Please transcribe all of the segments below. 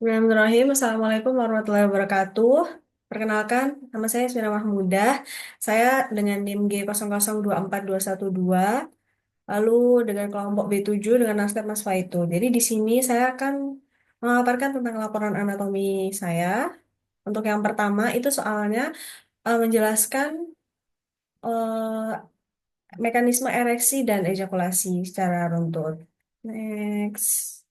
Bismillahirrahmanirrahim. Assalamualaikum warahmatullahi wabarakatuh. Perkenalkan, nama saya Ismina Mahmudah. Saya dengan NIM G002412, lalu dengan kelompok B7 dengan nasdaq Mas Faitu. Jadi di sini saya akan memaparkan tentang laporan anatomi saya. Untuk yang pertama itu soalnya menjelaskan mekanisme ereksi dan ejakulasi secara runtut. Next.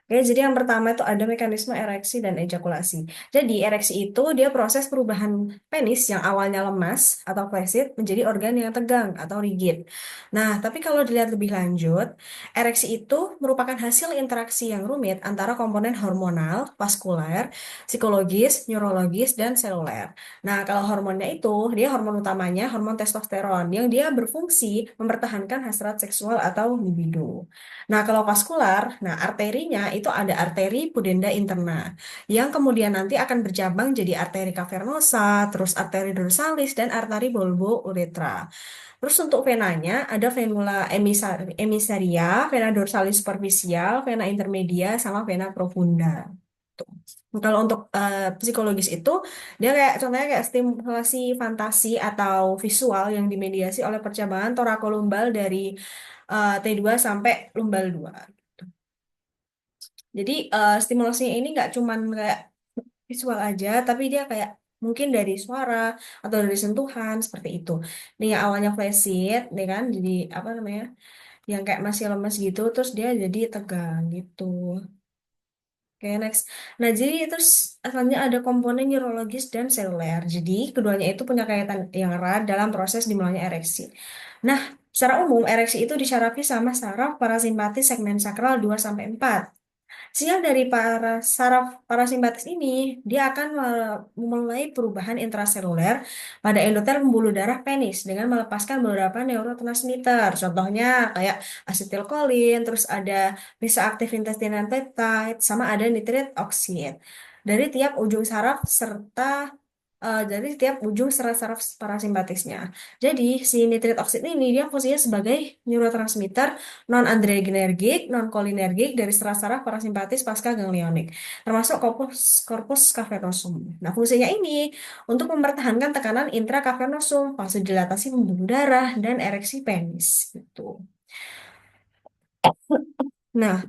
Oke, jadi yang pertama itu ada mekanisme ereksi dan ejakulasi. Jadi ereksi itu dia proses perubahan penis yang awalnya lemas atau flaccid menjadi organ yang tegang atau rigid. Nah, tapi kalau dilihat lebih lanjut, ereksi itu merupakan hasil interaksi yang rumit antara komponen hormonal, vaskuler, psikologis, neurologis, dan seluler. Nah, kalau hormonnya itu, dia hormon utamanya hormon testosteron yang dia berfungsi mempertahankan hasrat seksual atau libido. Nah, kalau vaskular, nah arterinya itu ada arteri pudenda interna yang kemudian nanti akan bercabang jadi arteri cavernosa, terus arteri dorsalis dan arteri bulbo uretra. Terus untuk venanya ada venula emisaria, vena dorsalis superficial, vena intermedia, sama vena profunda. Tuh. Nah, kalau untuk psikologis itu dia kayak contohnya kayak stimulasi fantasi atau visual yang dimediasi oleh percabangan torakolumbal dari T2 sampai lumbal 2. Jadi stimulasinya ini nggak cuman kayak visual aja, tapi dia kayak mungkin dari suara atau dari sentuhan seperti itu. Nih yang awalnya flaccid, nih kan, jadi apa namanya, yang kayak masih lemes gitu, terus dia jadi tegang gitu. Oke, next. Nah, jadi terus asalnya ada komponen neurologis dan seluler. Jadi keduanya itu punya kaitan yang erat dalam proses dimulainya ereksi. Nah, secara umum ereksi itu disarapi sama saraf parasimpatis segmen sakral 2 sampai 4. Sinyal dari para saraf parasimpatis ini, dia akan memulai perubahan intraseluler pada endotel pembuluh darah penis dengan melepaskan beberapa neurotransmitter. Contohnya kayak asetilkolin, terus ada bisa aktif intestinal peptide, sama ada nitrit oksid. Dari tiap ujung saraf serta dari tiap ujung saraf parasimpatisnya. Jadi si nitrit oksid ini dia fungsinya sebagai neurotransmitter non-adrenergik, non-kolinergik dari saraf parasimpatis pasca ganglionik, termasuk corpus cavernosum. Nah, fungsinya ini untuk mempertahankan tekanan intracavernosum, vasodilatasi pembuluh darah, dan ereksi penis. Gitu. Nah,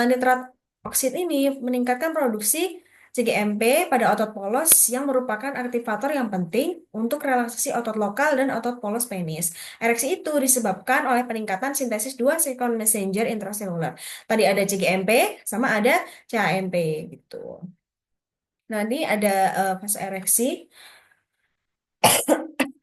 nitrat oksid ini meningkatkan produksi CGMP pada otot polos yang merupakan aktivator yang penting untuk relaksasi otot lokal dan otot polos penis. Ereksi itu disebabkan oleh peningkatan sintesis dua second messenger intraseluler. Tadi ada CGMP sama ada CAMP gitu. Nah, ini ada fase ereksi.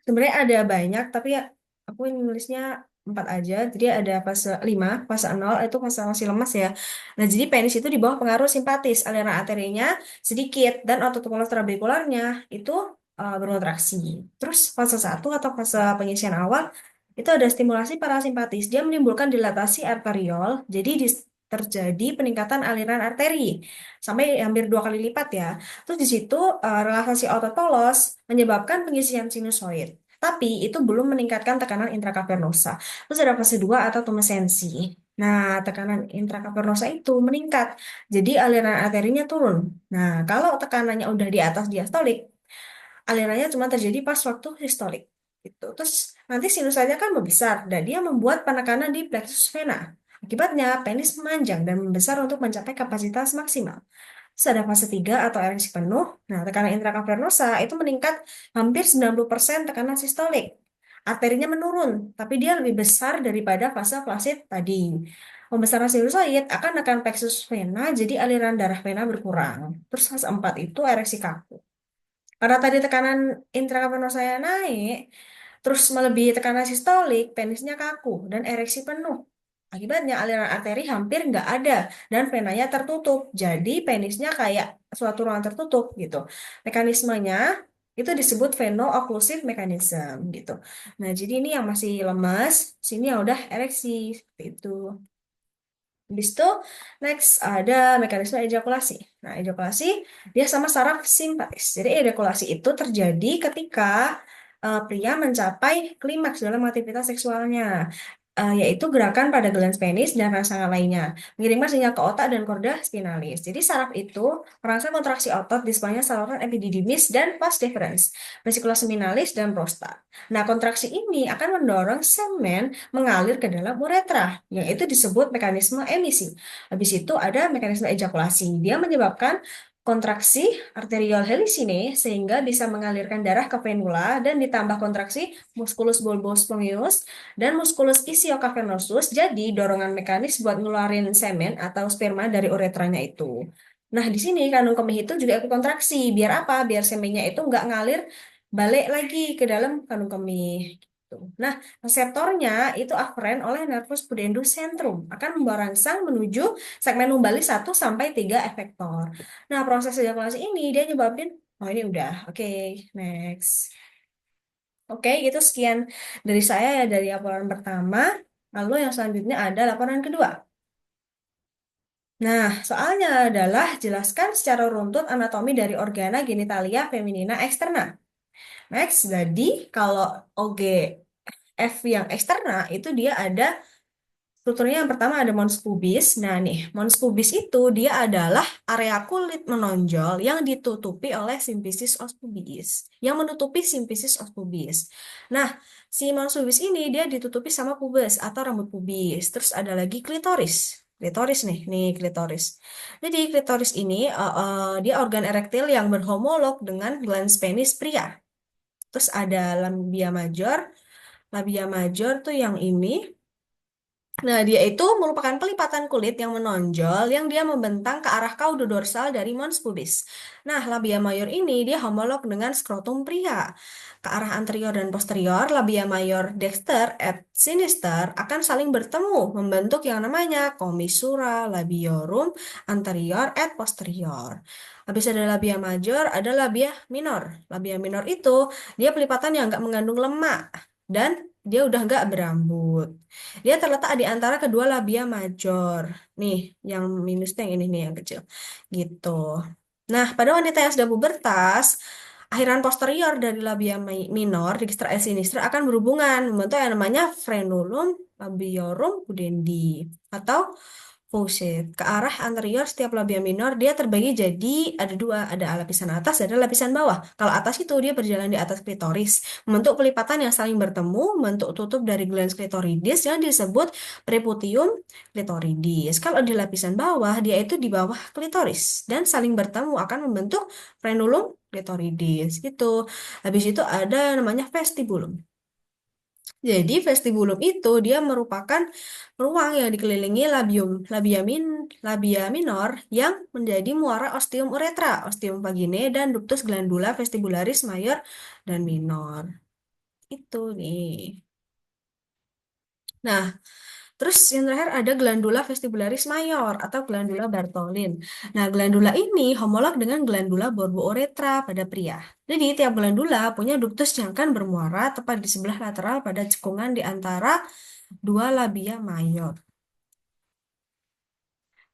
Sebenarnya ada banyak, tapi ya aku ini nulisnya 4 aja. Jadi ada fase 5, fase 0 itu fase masih lemas ya. Nah, jadi penis itu di bawah pengaruh simpatis, aliran arterinya sedikit dan otot polos trabekularnya itu berkontraksi. Terus fase 1 atau fase pengisian awal itu ada stimulasi parasimpatis. Dia menimbulkan dilatasi arteriol, jadi terjadi peningkatan aliran arteri sampai hampir 2 kali lipat ya. Terus di situ relaksasi otot polos menyebabkan pengisian sinusoid. Tapi itu belum meningkatkan tekanan intrakavernosa. Terus ada fase 2 atau tumesensi. Nah, tekanan intrakavernosa itu meningkat. Jadi aliran arterinya turun. Nah, kalau tekanannya udah di atas diastolik, alirannya cuma terjadi pas waktu sistolik. Gitu. Terus nanti sinusanya kan membesar dan dia membuat penekanan di plexus vena. Akibatnya penis memanjang dan membesar untuk mencapai kapasitas maksimal. Terus ada fase 3 atau ereksi penuh. Nah, tekanan intrakavernosa itu meningkat hampir 90% tekanan sistolik. Arterinya menurun, tapi dia lebih besar daripada fase flasid tadi. Pembesaran sinusoid akan menekan plexus vena, jadi aliran darah vena berkurang. Terus fase 4 itu ereksi kaku. Karena tadi tekanan intrakavernosa saya naik, terus melebihi tekanan sistolik, penisnya kaku dan ereksi penuh. Akibatnya aliran arteri hampir nggak ada dan venanya tertutup. Jadi penisnya kayak suatu ruang tertutup gitu. Mekanismenya itu disebut veno-occlusive mechanism gitu. Nah, jadi ini yang masih lemas, sini yang udah ereksi seperti itu. Habis itu, next ada mekanisme ejakulasi. Nah, ejakulasi dia sama saraf simpatis. Jadi ejakulasi itu terjadi ketika pria mencapai klimaks dalam aktivitas seksualnya. yaitu gerakan pada glans penis dan rangsangan lainnya, mengirimkan sinyal ke otak dan korda spinalis. Jadi saraf itu merangsang kontraksi otot di sepanjang saluran epididymis dan vas deferens, vesicula seminalis dan prostat. Nah, kontraksi ini akan mendorong semen mengalir ke dalam uretra, yang itu disebut mekanisme emisi. Habis itu ada mekanisme ejakulasi. Dia menyebabkan kontraksi arterial helicine sehingga bisa mengalirkan darah ke venula dan ditambah kontraksi musculus bulbus spongius dan musculus ischiocavernosus, jadi dorongan mekanis buat ngeluarin semen atau sperma dari uretranya itu. Nah, di sini kandung kemih itu juga ikut kontraksi. Biar apa? Biar semennya itu nggak ngalir balik lagi ke dalam kandung kemih. Gitu. Nah, reseptornya itu aferen oleh nervus pudendus centrum akan merangsang menuju segmen lumbalis 1 sampai 3 efektor. Nah, proses ejakulasi ini dia nyebabin, oh ini udah, oke, next. Oke, gitu sekian dari saya ya dari laporan pertama. Lalu yang selanjutnya ada laporan kedua. Nah, soalnya adalah jelaskan secara runtut anatomi dari organa genitalia feminina eksterna. Next, jadi kalau OGF yang eksterna itu dia ada strukturnya yang pertama ada mons pubis. Nah, nih, mons pubis itu dia adalah area kulit menonjol yang ditutupi oleh simfisis os pubis, yang menutupi simfisis os pubis. Nah, si mons pubis ini dia ditutupi sama pubes atau rambut pubis. Terus ada lagi klitoris. Klitoris nih klitoris. Jadi klitoris ini dia organ erektil yang berhomolog dengan glans penis pria. Terus ada labia major. Labia major tuh yang ini. Nah, dia itu merupakan pelipatan kulit yang menonjol yang dia membentang ke arah kaudo dorsal dari mons pubis. Nah, labia major ini dia homolog dengan skrotum pria. Ke arah anterior dan posterior, labia major dexter et sinister akan saling bertemu membentuk yang namanya commissura labiorum anterior et posterior. Habis ada labia major, ada labia minor. Labia minor itu dia pelipatan yang nggak mengandung lemak dan dia udah nggak berambut. Dia terletak di antara kedua labia major. Nih, yang minusnya yang ini nih yang kecil. Gitu. Nah, pada wanita yang sudah pubertas, akhiran posterior dari labia minor, register S sinistra akan berhubungan membentuk yang namanya frenulum labiorum pudendi atau Faucet. Ke arah anterior setiap labia minor dia terbagi jadi ada dua, ada lapisan atas dan ada lapisan bawah. Kalau atas itu dia berjalan di atas klitoris, membentuk pelipatan yang saling bertemu, membentuk tutup dari glans klitoridis yang disebut preputium klitoridis. Kalau di lapisan bawah dia itu di bawah klitoris dan saling bertemu akan membentuk frenulum klitoridis gitu. Habis itu ada namanya vestibulum. Jadi vestibulum itu dia merupakan ruang yang dikelilingi labia minor yang menjadi muara ostium uretra, ostium vaginae dan ductus glandula vestibularis mayor dan minor. Itu nih. Nah, terus yang terakhir ada glandula vestibularis mayor atau glandula Bartholin. Nah, glandula ini homolog dengan glandula borbouretra pada pria. Jadi, tiap glandula punya ductus yang akan bermuara tepat di sebelah lateral pada cekungan di antara dua labia mayor.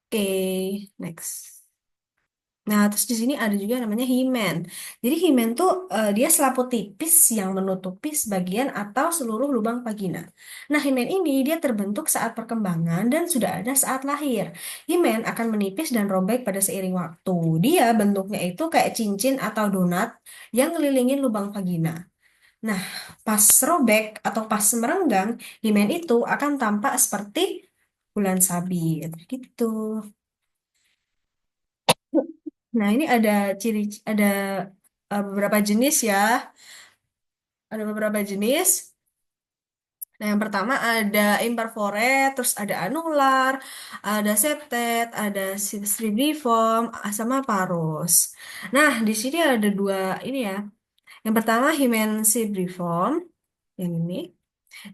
Oke, next. Nah, terus di sini ada juga yang namanya himen. Jadi himen tuh dia selaput tipis yang menutupi sebagian atau seluruh lubang vagina. Nah, himen ini dia terbentuk saat perkembangan dan sudah ada saat lahir. Himen akan menipis dan robek pada seiring waktu. Dia bentuknya itu kayak cincin atau donat yang ngelilingin lubang vagina. Nah, pas robek atau pas merenggang, himen itu akan tampak seperti bulan sabit gitu. Nah, ini ada ciri ada beberapa jenis ya. Ada beberapa jenis. Nah, yang pertama ada imperforet, terus ada anular, ada septet, ada cistriform, sama parus. Nah, di sini ada dua ini ya. Yang pertama himen cibriform, yang ini.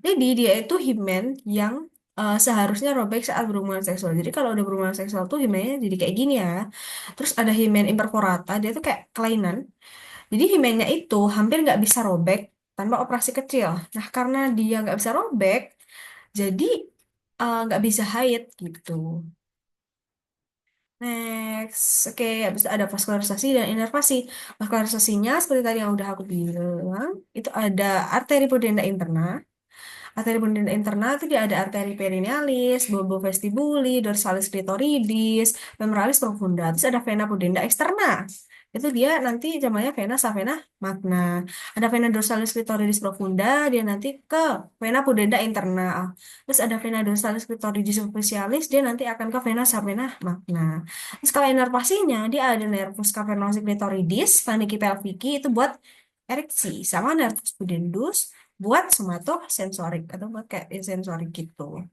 Jadi dia itu himen yang seharusnya robek saat berhubungan seksual. Jadi kalau udah berhubungan seksual tuh himennya jadi kayak gini ya. Terus ada himen imperforata, dia tuh kayak kelainan. Jadi himennya itu hampir nggak bisa robek tanpa operasi kecil. Nah, karena dia nggak bisa robek, jadi nggak bisa haid gitu. Next, oke, habis itu ada vaskularisasi dan inervasi. Vaskularisasinya seperti tadi yang udah aku bilang, itu ada arteri pudenda interna, Arteri pudenda internal itu dia ada arteri perinealis, bulbo vestibuli, dorsalis clitoridis, femoralis profunda. Terus ada vena pudenda externa. Itu dia nanti namanya vena savena magna. Ada vena dorsalis clitoridis profunda, dia nanti ke vena pudenda internal. Terus ada vena dorsalis clitoridis superficialis, dia nanti akan ke vena savena magna. Terus kalau inervasinya, dia ada nervus cavernosus clitoridis, vaniki pelvici itu buat ereksi, sama nervus pudendus buat somatosensorik atau buat kayak sensorik gitu.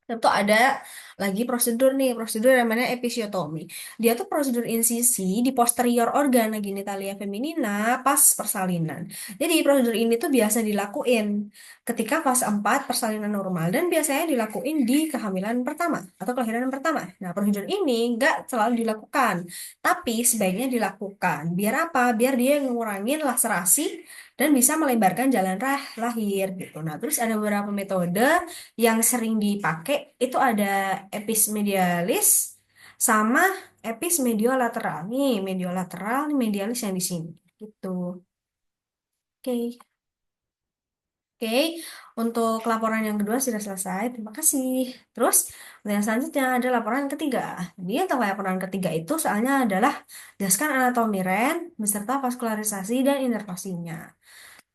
Tentu ada lagi prosedur nih, prosedur yang namanya episiotomi. Dia tuh prosedur insisi di posterior organa genitalia feminina pas persalinan. Jadi prosedur ini tuh biasa dilakuin ketika fase 4 persalinan normal dan biasanya dilakuin di kehamilan pertama atau kelahiran pertama. Nah, prosedur ini nggak selalu dilakukan, tapi sebaiknya dilakukan. Biar apa? Biar dia ngurangin laserasi dan bisa melebarkan jalan lahir gitu. Nah, terus ada beberapa metode yang sering dipakai itu ada epismedialis sama epismediolateral. Nih, mediolateral, nih medialis yang di sini. Gitu. Oke. Oke, untuk laporan yang kedua sudah selesai. Terima kasih. Terus, yang selanjutnya ada laporan ketiga. Dia untuk laporan ketiga itu soalnya adalah jelaskan anatomi REN beserta vaskularisasi dan inervasinya.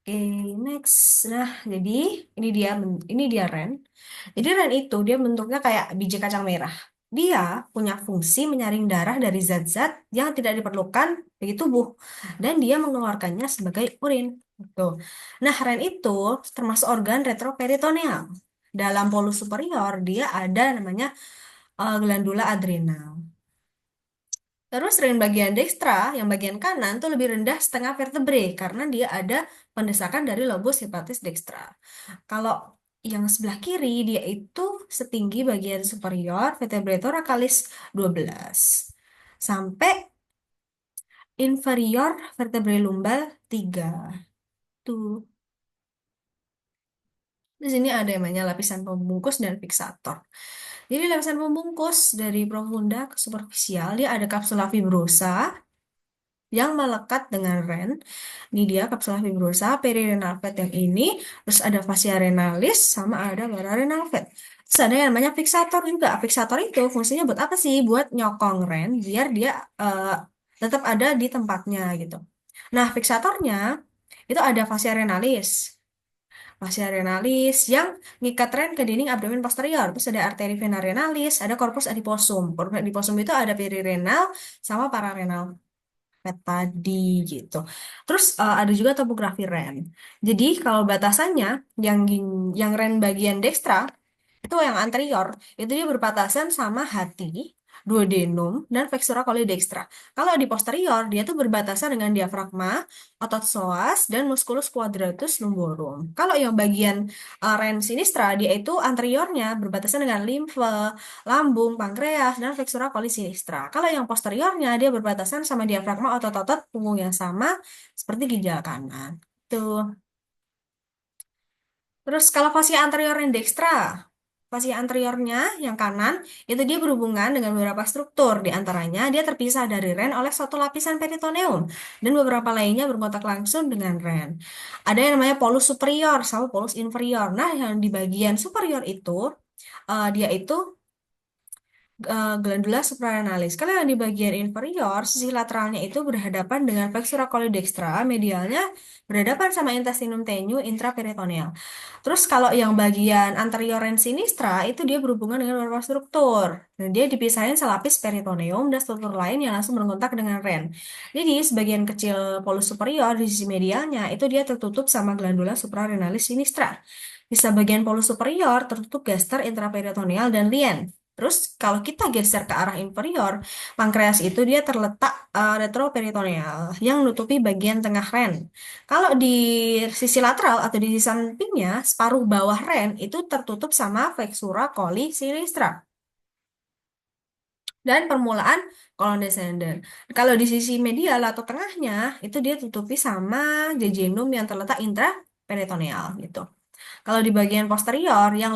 Oke, next. Nah, jadi ini dia REN. Jadi REN itu dia bentuknya kayak biji kacang merah. Dia punya fungsi menyaring darah dari zat-zat yang tidak diperlukan bagi tubuh dan dia mengeluarkannya sebagai urin. Gitu. Nah, REN itu termasuk organ retroperitoneal. Dalam polus superior dia ada namanya glandula adrenal. Terus ring bagian dekstra, yang bagian kanan tuh lebih rendah setengah vertebrae karena dia ada pendesakan dari lobus hepatis dekstra. Kalau yang sebelah kiri dia itu setinggi bagian superior vertebrae thoracalis 12 sampai inferior vertebrae lumbal 3. Tuh. Di sini ada yang namanya lapisan pembungkus dan fiksator. Jadi lapisan pembungkus dari profunda ke superficial dia ada kapsula fibrosa yang melekat dengan REN. Ini dia kapsula fibrosa, perirenal fat yang ini, terus ada fascia renalis, sama ada pararenal fat. Terus ada yang namanya fiksator juga. Fiksator itu fungsinya buat apa sih? Buat nyokong REN biar dia tetap ada di tempatnya gitu. Nah, fiksatornya itu ada fascia renalis. Fascia renalis yang ngikat REN ke dinding abdomen posterior. Terus ada arteri vena renalis, ada corpus adiposum. Corpus adiposum itu ada perirenal sama pararenal tadi gitu. Terus ada juga topografi REN. Jadi kalau batasannya yang yang REN bagian dekstra itu yang anterior itu dia berbatasan sama hati, duodenum dan flexura coli-dextra. Kalau di posterior dia tuh berbatasan dengan diafragma, otot psoas dan musculus quadratus lumborum. Kalau yang bagian REN sinistra dia itu anteriornya berbatasan dengan limfe, lambung, pankreas dan flexura coli sinistra. Kalau yang posteriornya dia berbatasan sama diafragma, otot-otot punggung yang sama seperti ginjal kanan. Tuh. Terus kalau fascia anterior dan dextra, fascia anteriornya yang kanan itu dia berhubungan dengan beberapa struktur. Di antaranya dia terpisah dari REN oleh suatu lapisan peritoneum dan beberapa lainnya berkontak langsung dengan REN. Ada yang namanya polus superior sama polus inferior. Nah, yang di bagian superior itu dia itu glandula supranalis. Kalau yang di bagian inferior, sisi lateralnya itu berhadapan dengan flexura cholidextra, medialnya berhadapan sama intestinum tenue intraperitoneal. Terus kalau yang bagian anterior and sinistra itu dia berhubungan dengan beberapa struktur. Dan dia dipisahin selapis peritoneum dan struktur lain yang langsung berkontak dengan ren. Jadi sebagian kecil polus superior di sisi medialnya itu dia tertutup sama glandula suprarenalis sinistra. Di bagian polus superior tertutup gaster intraperitoneal dan lien. Terus kalau kita geser ke arah inferior, pankreas itu dia terletak retroperitoneal yang menutupi bagian tengah ren. Kalau di sisi lateral atau di sisi sampingnya, separuh bawah ren itu tertutup sama flexura coli sinistra dan permulaan kolon descendens. Kalau di sisi medial atau tengahnya, itu dia tutupi sama jejunum yang terletak intraperitoneal gitu. Kalau di bagian posterior yang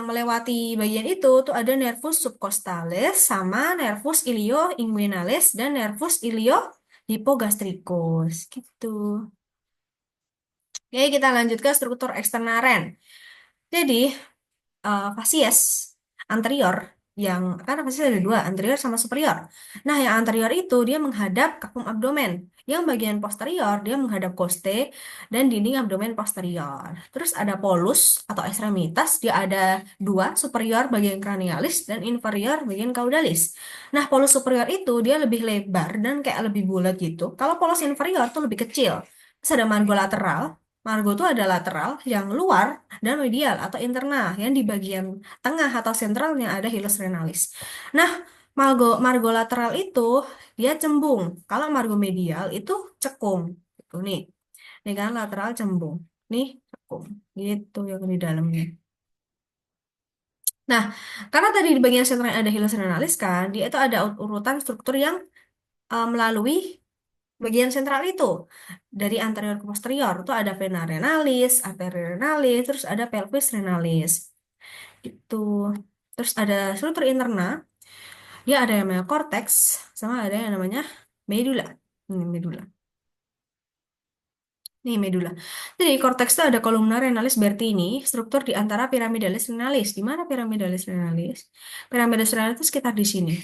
melewati bagian itu tuh ada nervus subcostalis sama nervus ilioinguinalis dan nervus iliohypogastricus gitu. Oke, kita lanjut ke struktur eksternal ren. Jadi, fasies anterior yang karena fasies ada dua, anterior sama superior. Nah, yang anterior itu dia menghadap cavum abdomen. Yang bagian posterior dia menghadap coste dan dinding abdomen posterior. Terus ada polus atau ekstremitas, dia ada dua, superior bagian cranialis dan inferior bagian caudalis. Nah, polus superior itu dia lebih lebar dan kayak lebih bulat gitu. Kalau polus inferior tuh lebih kecil. Terus ada margo lateral. Margo itu ada lateral yang luar dan medial atau internal yang di bagian tengah atau sentralnya ada hilus renalis. Nah, margo lateral itu dia cembung. Kalau margo medial itu cekung. Gitu nih. Nih kan lateral cembung. Nih cekung. Gitu yang di dalamnya. Nah, karena tadi di bagian sentral ada hilus renalis kan, dia itu ada urutan struktur yang melalui bagian sentral itu dari anterior ke posterior itu ada vena renalis, arteria renalis, terus ada pelvis renalis itu. Terus ada struktur interna, dia ada yang namanya cortex sama ada yang namanya medula. Ini medula. Nih medula. Jadi cortex itu ada columna renalis Bertini, struktur di antara pyramidalis renalis. Di mana pyramidalis renalis? Pyramidalis renalis itu sekitar di sini.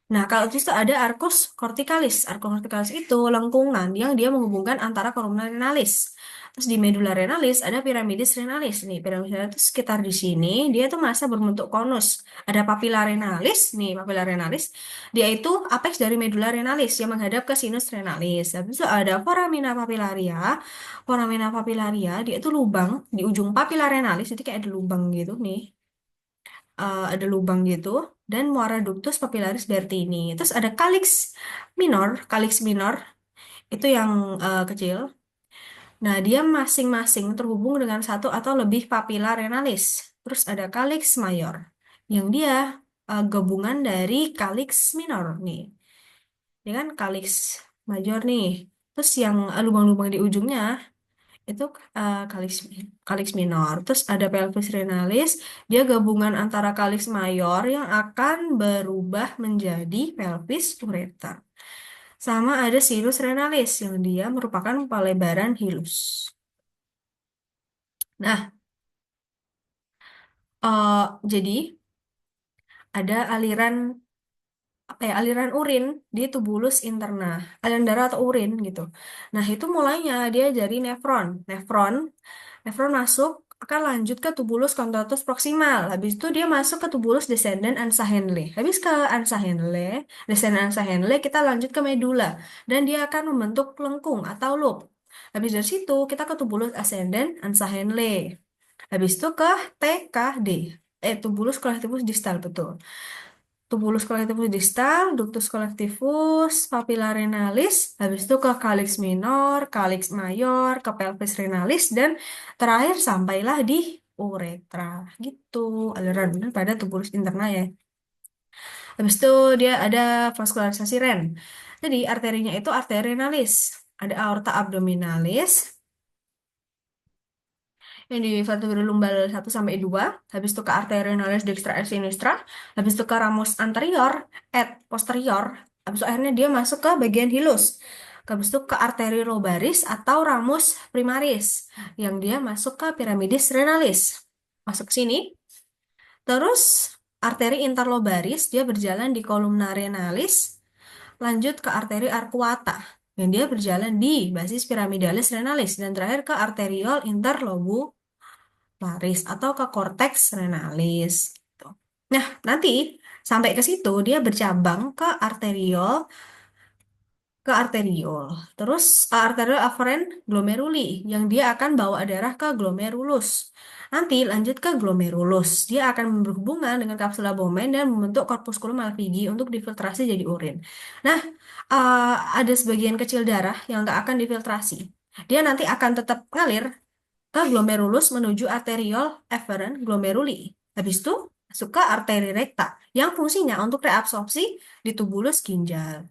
Nah, kalau itu ada arcus corticalis. Arcus corticalis itu lengkungan yang dia menghubungkan antara columna renalis. Terus di medulla renalis ada piramidis renalis. Nih, piramidis renalis itu sekitar di sini. Dia itu masa berbentuk konus. Ada papilla renalis. Nih, papilla renalis. Dia itu apex dari medulla renalis yang menghadap ke sinus renalis. Habis itu ada foramina papillaria. Foramina papillaria, dia itu lubang di ujung papilla renalis. Jadi kayak ada lubang gitu nih, ada lubang gitu dan muara ductus papillaris Bertini. Terus ada calyx minor itu yang kecil. Nah, dia masing-masing terhubung dengan satu atau lebih papilla renalis. Terus ada calyx mayor yang dia gabungan dari calyx minor nih. Ya kan calyx major nih. Terus yang lubang-lubang di ujungnya itu calyx calyx minor. Terus ada pelvis renalis, dia gabungan antara calyx mayor yang akan berubah menjadi pelvis ureter. Sama ada sinus renalis yang dia merupakan pelebaran hilus. Nah, jadi ada aliran apa ya, aliran urin di tubulus interna, aliran darah atau urin gitu. Nah, itu mulainya dia dari nefron masuk akan lanjut ke tubulus contractus proximal. Habis itu dia masuk ke tubulus descendens Ansa Henle. Habis ke Ansa Henle, descendens Ansa Henle kita lanjut ke medula dan dia akan membentuk lengkung atau loop. Habis dari situ kita ke tubulus ascendens Ansa Henle. Habis itu ke TKD. Tubulus collectivus distal betul. Tubulus collectivus distal, ductus collectivus, papilla renalis, habis itu ke calyx minor, calyx mayor, ke pelvis renalis, dan terakhir sampailah di uretra. Gitu aliran pada tubulus interna ya. Habis itu dia ada vaskularisasi ren. Jadi arterinya itu arteri renalis. Ada aorta abdominalis, yang di vertebra lumbal 1 sampai 2, habis itu ke arteria renalis dextra et sinistra, habis itu ke ramus anterior et posterior, habis itu akhirnya dia masuk ke bagian hilus. Habis itu ke arteri lobaris atau ramus primaris yang dia masuk ke piramidis renalis. Masuk ke sini. Terus arteri interlobaris dia berjalan di kolumna renalis, lanjut ke arteri arcuata yang dia berjalan di basis piramidalis renalis dan terakhir ke arteriol interlobularis atau ke korteks renalis gitu. Nah, nanti sampai ke situ dia bercabang ke arteriol. Terus arteriol afferent glomeruli yang dia akan bawa darah ke glomerulus. Nanti lanjut ke glomerulus. Dia akan berhubungan dengan kapsula Bowman dan membentuk corpusculum malpighi untuk difiltrasi jadi urin. Nah, ada sebagian kecil darah yang nggak akan difiltrasi. Dia nanti akan tetap ngalir ke glomerulus menuju arteriol efferent glomeruli. Habis itu masuk ke arteri rekta yang fungsinya untuk reabsorpsi di tubulus ginjal.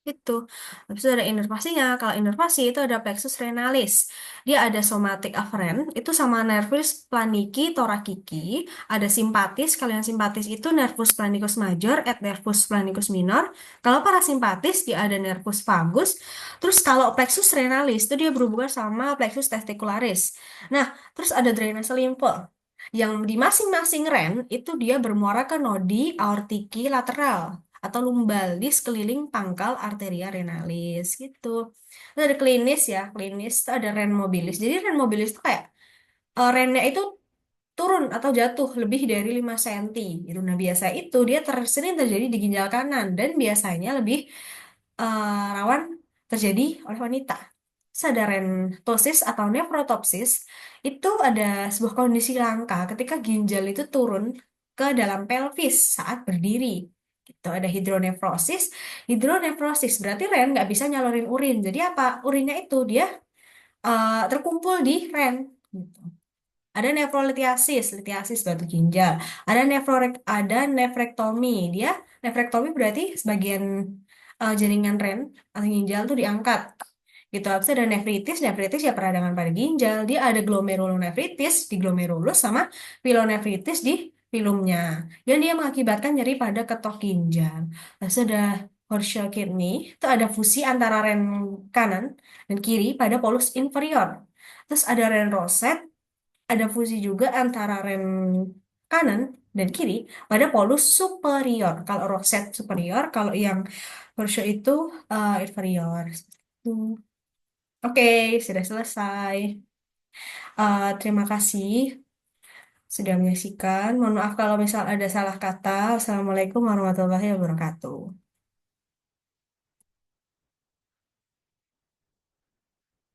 Itu. Habis itu ada inervasinya. Kalau inervasi itu ada plexus renalis. Dia ada somatic afferent, itu sama nervus planiki thoracici. Ada simpatis. Kalau yang simpatis itu nervus planicus major et nervus planicus minor. Kalau parasimpatis dia ada nervus vagus. Terus kalau plexus renalis itu dia berhubungan sama plexus testicularis. Nah, terus ada drainase limfe. Yang di masing-masing ren itu dia bermuara ke nodi aortiki lateral atau lumbal di sekeliling pangkal arteria renalis gitu. Terus ada klinis ya, klinis itu ada ren mobilis. Jadi ren mobilis itu kayak rennya itu turun atau jatuh lebih dari 5 cm gitu. Nah, biasa itu dia sering terjadi di ginjal kanan dan biasanya lebih rawan terjadi oleh wanita. Sadarentosis atau nefrotopsis itu ada sebuah kondisi langka ketika ginjal itu turun ke dalam pelvis saat berdiri. Gitu. Ada hidronefrosis. Hidronefrosis berarti ren nggak bisa nyalurin urin. Jadi apa? Urinnya itu dia terkumpul di ren. Gitu. Ada nefrolitiasis, litiasis batu ginjal. Ada nefrektomi. Dia nefrektomi berarti sebagian jaringan ren atau ginjal tuh diangkat. Gitu. Habis itu ada nefritis, nefritis ya peradangan pada ginjal. Dia ada glomerulonefritis di glomerulus sama pilonefritis di filumnya. Dan dia mengakibatkan nyeri pada ketok ginjal. Terus ada partial kidney, itu ada fusi antara ren kanan dan kiri pada polus inferior. Terus ada ren roset, ada fusi juga antara rem kanan dan kiri pada polus superior. Kalau roset superior, kalau yang Porsche itu inferior. Hmm. Oke, sudah selesai. Terima kasih sudah menyaksikan. Mohon maaf kalau misal ada salah kata. Assalamualaikum warahmatullahi wabarakatuh.